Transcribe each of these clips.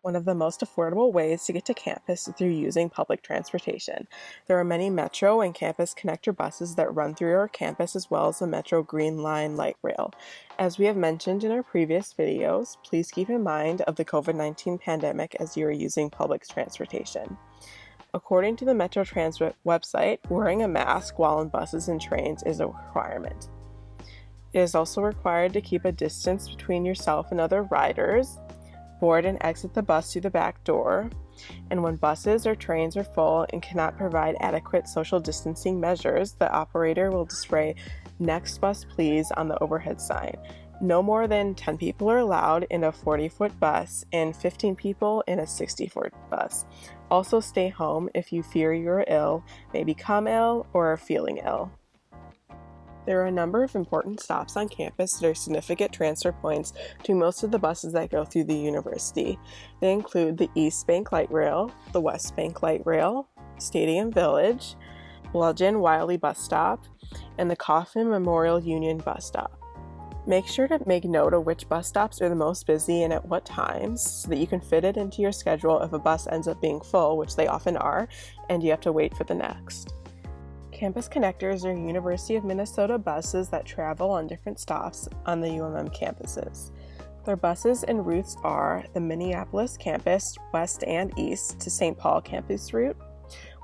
One of the most affordable ways to get to campus is through using public transportation. There are many Metro and Campus Connector buses that run through our campus, as well as the Metro Green Line light rail. As we have mentioned in our previous videos, please keep in mind of the COVID-19 pandemic as you are using public transportation. According to the Metro Transit website, wearing a mask while in buses and trains is a requirement. It is also required to keep a distance between yourself and other riders, board and exit the bus through the back door, and when buses or trains are full and cannot provide adequate social distancing measures, the operator will display "Next bus please" on the overhead sign. No more than 10 people are allowed in a 40-foot bus and 15 people in a 60-foot bus. Also stay home if you fear you are ill, may become ill, or are feeling ill. There are a number of important stops on campus that are significant transfer points to most of the buses that go through the university. They include the East Bank Light Rail, the West Bank Light Rail, Stadium Village, Bludgeon Wiley Bus Stop, and the Coffin Memorial Union Bus Stop. Make sure to make note of which bus stops are the most busy and at what times so that you can fit it into your schedule if a bus ends up being full, which they often are, and you have to wait for the next. Campus Connectors are University of Minnesota buses that travel on different stops on the UMM campuses. Their buses and routes are the Minneapolis campus, west and east to St. Paul campus route,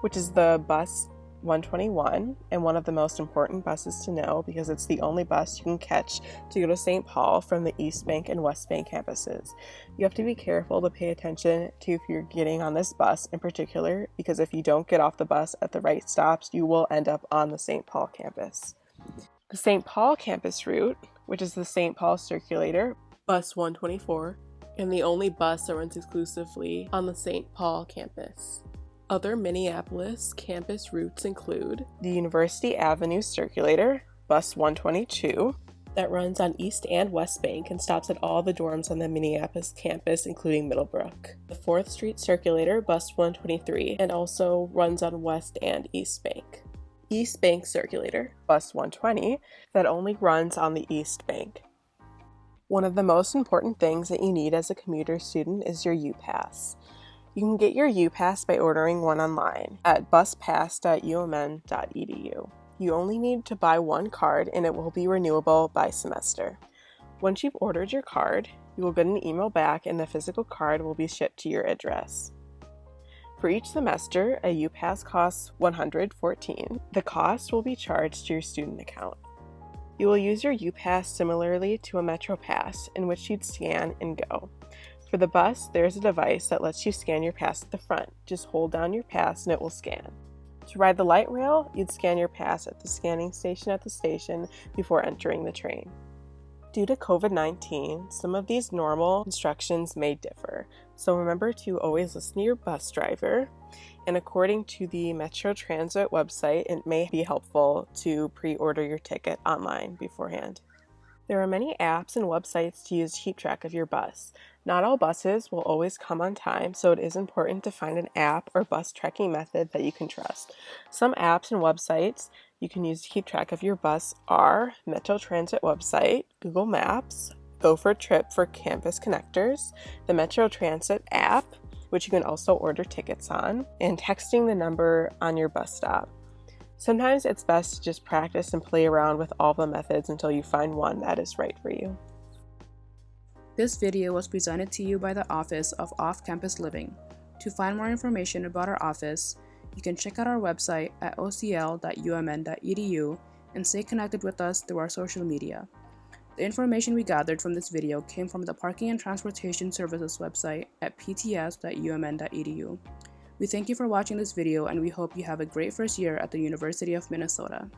which is the bus 121, and one of the most important buses to know because it's the only bus you can catch to go to St. Paul from the East Bank and West Bank campuses. You have to be careful to pay attention to if you're getting on this bus in particular, because if you don't get off the bus at the right stops, you will end up on the St. Paul campus. The St. Paul campus route, which is the St. Paul Circulator, bus 124, and the only bus that runs exclusively on the St. Paul campus. Other Minneapolis campus routes include the University Avenue Circulator, bus 122, that runs on East and West Bank and stops at all the dorms on the Minneapolis campus, including Middlebrook. The 4th Street Circulator, bus 123, and also runs on West and East Bank. East Bank Circulator, bus 120, that only runs on the East Bank. One of the most important things that you need as a commuter student is your U-Pass. You can get your U-Pass by ordering one online at buspass.umn.edu. You only need to buy one card and it will be renewable by semester. Once you've ordered your card, you will get an email back and the physical card will be shipped to your address. For each semester, a U-Pass costs $114. The cost will be charged to your student account. You will use your U-Pass similarly to a Metro Pass, in which you'd scan and go. For the bus, there is a device that lets you scan your pass at the front. Just hold down your pass and it will scan. To ride the light rail, you'd scan your pass at the scanning station at the station before entering the train. Due to COVID-19, some of these normal instructions may differ, so remember to always listen to your bus driver. And according to the Metro Transit website, it may be helpful to pre-order your ticket online beforehand. There are many apps and websites to use to keep track of your bus. Not all buses will always come on time, so it is important to find an app or bus tracking method that you can trust. Some apps and websites you can use to keep track of your bus are Metro Transit website, Google Maps, Go for a Trip for Campus Connectors, the Metro Transit app, which you can also order tickets on, and texting the number on your bus stop. Sometimes it's best to just practice and play around with all the methods until you find one that is right for you. This video was presented to you by the Office of Off-Campus Living. To find more information about our office, you can check out our website at ocl.umn.edu and stay connected with us through our social media. The information we gathered from this video came from the Parking and Transportation Services website at pts.umn.edu. We thank you for watching this video and we hope you have a great first year at the University of Minnesota.